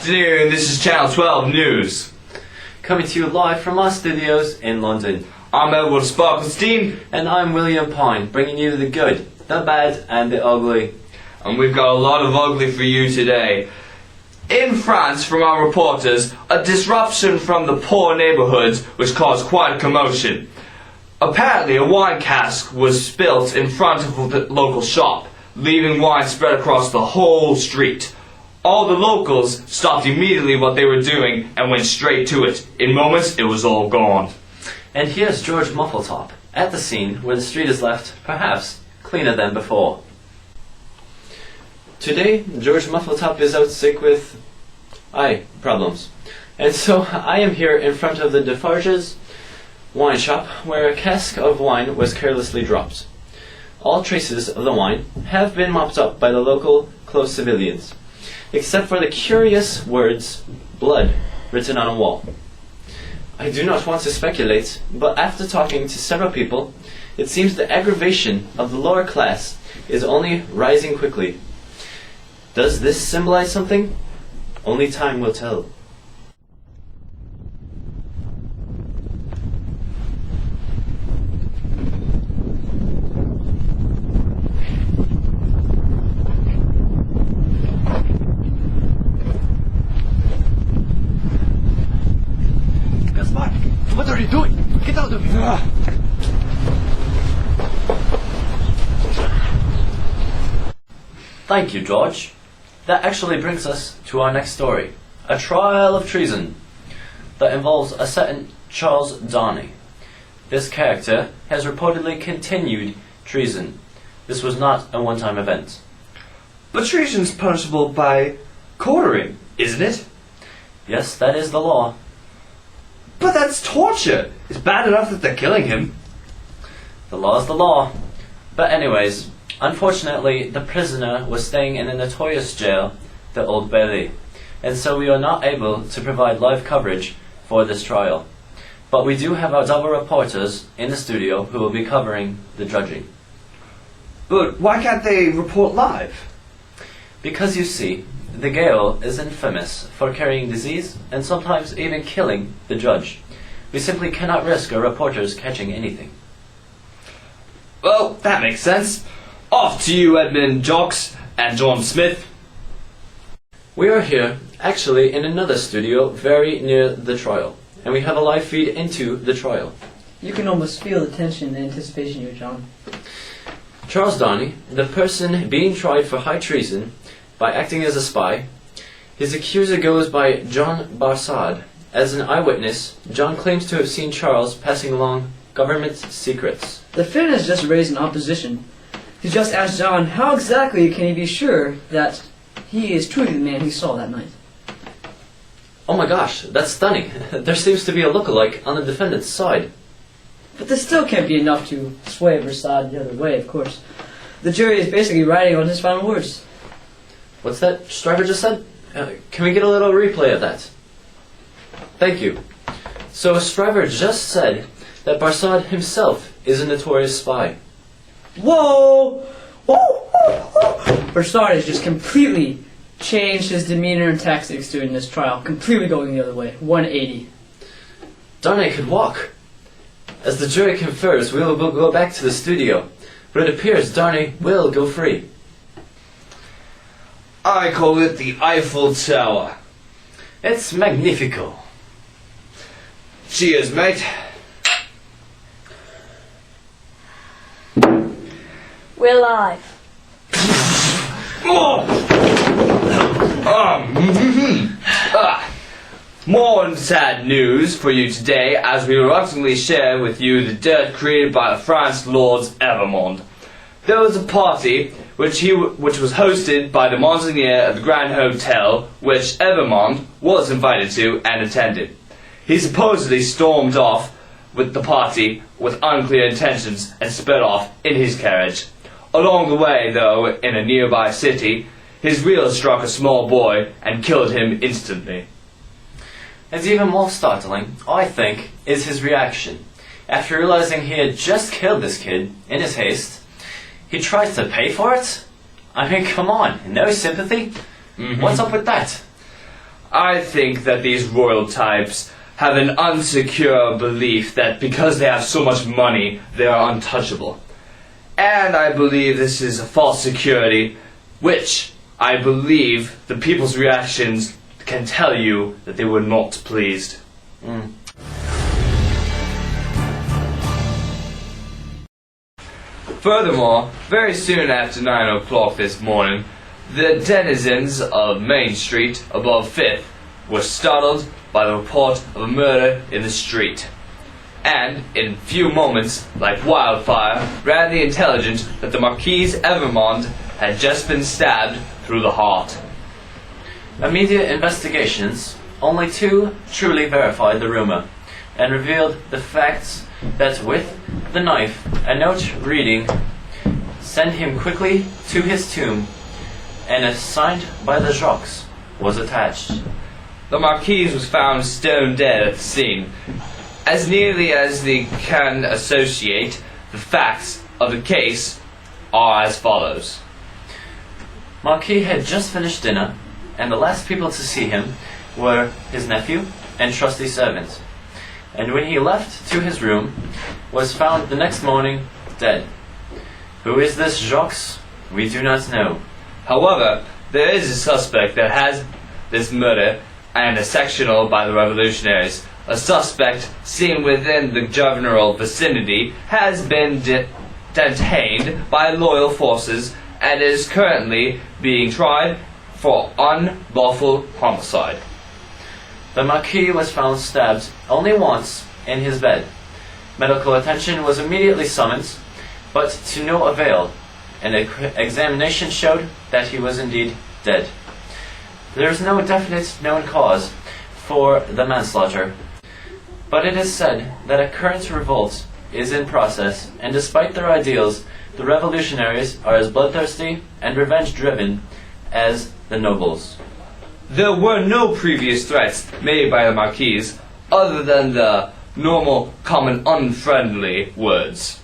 afternoon, this is Channel 12 News. Coming to you live from our studios in London. I'm Edward Sparklestein. And I'm William Pine, bringing you the good, the bad and the ugly. And we've got a lot of ugly for you today. In France, from our reporters, a disruption from the poor neighbourhoods which caused quite a commotion. Apparently a wine cask was spilt in front of the local shop, leaving wine spread across the whole street. All the locals stopped immediately what they were doing and went straight to it. In moments, it was all gone. And here's George Muffletop, at the scene where the street is left, perhaps, cleaner than before. Today, George Muffletop is out sick with eye problems. And so I am here in front of the Defarge's wine shop where a cask of wine was carelessly dropped. All traces of the wine have been mopped up by the local close civilians, except for the curious words, blood, written on a wall. I do not want to speculate, but after talking to several people, it seems the aggravation of the lower class is only rising quickly. Does this symbolize something? Only time will tell. What are you doing? Get out of here! Thank you, George. That actually brings us to our next story. A trial of treason that involves a certain Charles Darnay. This character has reportedly continued treason. This was not a one-time event. But treason's punishable by quartering, isn't it? Yes, that is the law. But that's torture. It's bad enough that they're killing him. The law's the law. But anyways, unfortunately, the prisoner was staying in a notorious jail, the Old Bailey, and so we are not able to provide live coverage for this trial. But we do have our double reporters in the studio who will be covering the judging. But why can't they report live? Because you see, the Gael is infamous for carrying disease and sometimes even killing the judge. We simply cannot risk our reporters catching anything. Well, that makes sense. Off to you, Edmund Jocks and John Smith. We are here, actually, in another studio very near the trial, and we have a live feed into the trial. You can almost feel the tension and anticipation here, John. Charles Darnay, the person being tried for high treason by acting as a spy, his accuser goes by John Barsad. As an eyewitness, John claims to have seen Charles passing along government secrets. The defendant has just raised an opposition. He just asked John how exactly can he be sure that he is truly the man he saw that night. Oh my gosh, that's stunning. There seems to be a look-alike on the defendant's side. But this still can't be enough to sway Versad the other way, of course. The jury is basically riding on his final words. What's that Stryver just said? Can we get a little replay of that? Thank you. So Stryver just said that Barsad himself is a notorious spy. Whoa! Versad has just completely changed his demeanor and tactics during this trial, completely going the other way, 180. Darnay could walk. As the jury confers, we will go back to the studio, but it appears Darnay will go free. I call it the Eiffel Tower. It's magnifico. Cheers, mate. We're live. More sad news for you today as we reluctantly share with you the dirt created by the France Lords Evermond. There was a party which was hosted by the Monseigneur of the Grand Hotel, which Evermond was invited to and attended. He supposedly stormed off with the party with unclear intentions and sped off in his carriage. Along the way, though, in a nearby city, his wheel struck a small boy and killed him instantly. And even more startling, I think, is his reaction. After realizing he had just killed this kid, in his haste, he tries to pay for it? I mean, come on, no sympathy? What's up with that? I think that these royal types have an unsecure belief that because they have so much money, they are untouchable. And I believe this is a false security, which I believe the people's reactions can tell you that they were not pleased. Furthermore, very soon after 9 o'clock this morning, the denizens of Main Street above 5th were startled by the report of a murder in the street. And, in few moments, like wildfire, ran the intelligence that the Marquise Evermond had just been stabbed through the heart. Immediate investigations, only 2 truly verified the rumor, and revealed the facts that with the knife, a note reading, "Send him quickly to his tomb," and as signed by the Jocks, was attached. The Marquise was found stone dead at the scene. As nearly as they can associate, the facts of the case are as follows. Marquis had just finished dinner, and the last people to see him were his nephew and trusty servant. And when he left to his room, was found the next morning dead. Who is this Jocks? We do not know. However, there is a suspect that has this murder and a sectional by the revolutionaries. A suspect seen within the general vicinity has been detained by loyal forces and is currently being tried for unlawful homicide. The Marquis was found stabbed only once in his bed. Medical attention was immediately summoned, but to no avail. An examination showed that he was indeed dead. There is no definite known cause for the manslaughter, but it is said that a current revolt is in process, and despite their ideals, the revolutionaries are as bloodthirsty and revenge-driven as the nobles. There were no previous threats made by the Marquise other than the normal, common, unfriendly words.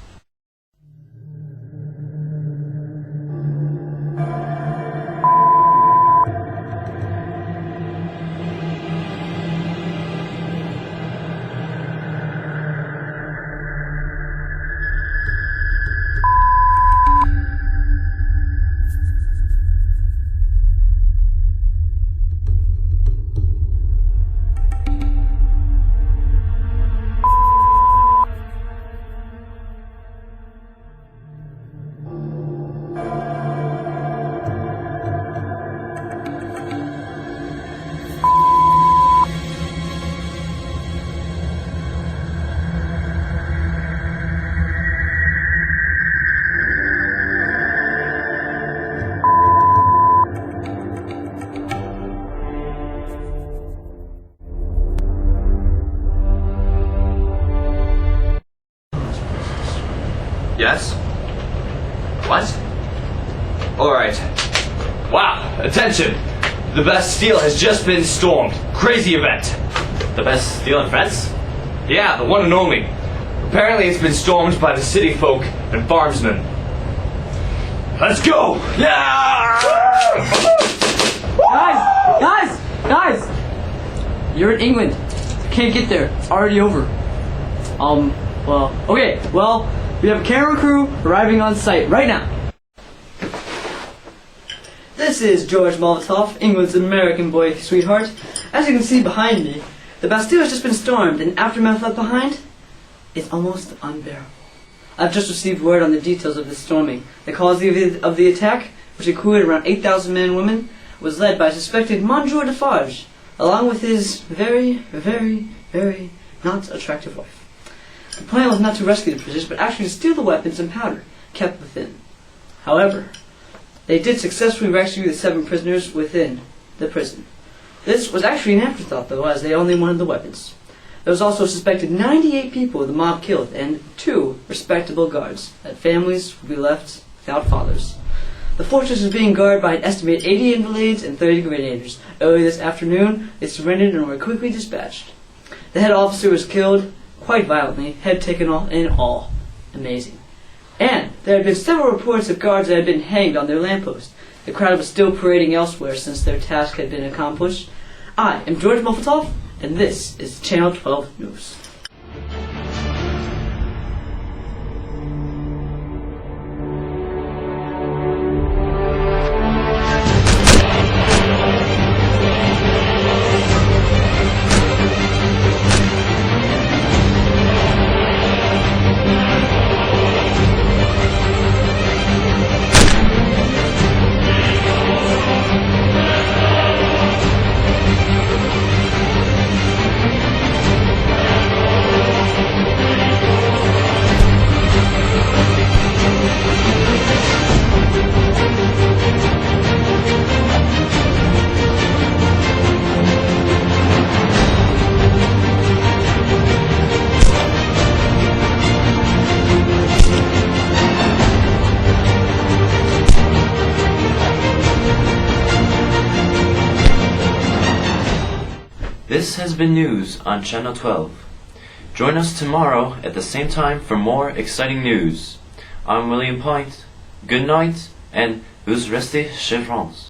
Yes? What? Alright. Wow, attention! The Bastille has just been stormed. Crazy event. The Bastille in France? Yeah, the one and only. Apparently it's been stormed by the city folk and farmsmen. Let's go! Yeah! Guys! You're in England. Can't get there. It's already over. We have a camera crew arriving on site right now. This is George Molotov, England's American boy sweetheart. As you can see behind me, the Bastille has just been stormed, and aftermath left behind is almost unbearable. I've just received word on the details of this storming. The cause of the attack, which included around 8,000 men and women, was led by suspected Monsieur Defarge, along with his very, very, very not attractive wife. The plan was not to rescue the prisoners, but actually to steal the weapons and powder kept within. However, they did successfully rescue the 7 prisoners within the prison. This was actually an afterthought, though, as they only wanted the weapons. There was also suspected 98 people the mob killed, and 2 respectable guards, that families would be left without fathers. The fortress was being guarded by an estimated 80 invalids and 30 grenadiers. Early this afternoon, they surrendered and were quickly dispatched. The head officer was killed quite violently, head taken off and all. Amazing. And there had been several reports of guards that had been hanged on their lampposts. The crowd was still parading elsewhere since their task had been accomplished. I am George Molotov, and this is Channel 12 News. This has been news on Channel 12. Join us tomorrow at the same time for more exciting news. I'm William Point. Good night, and who's resté chez France.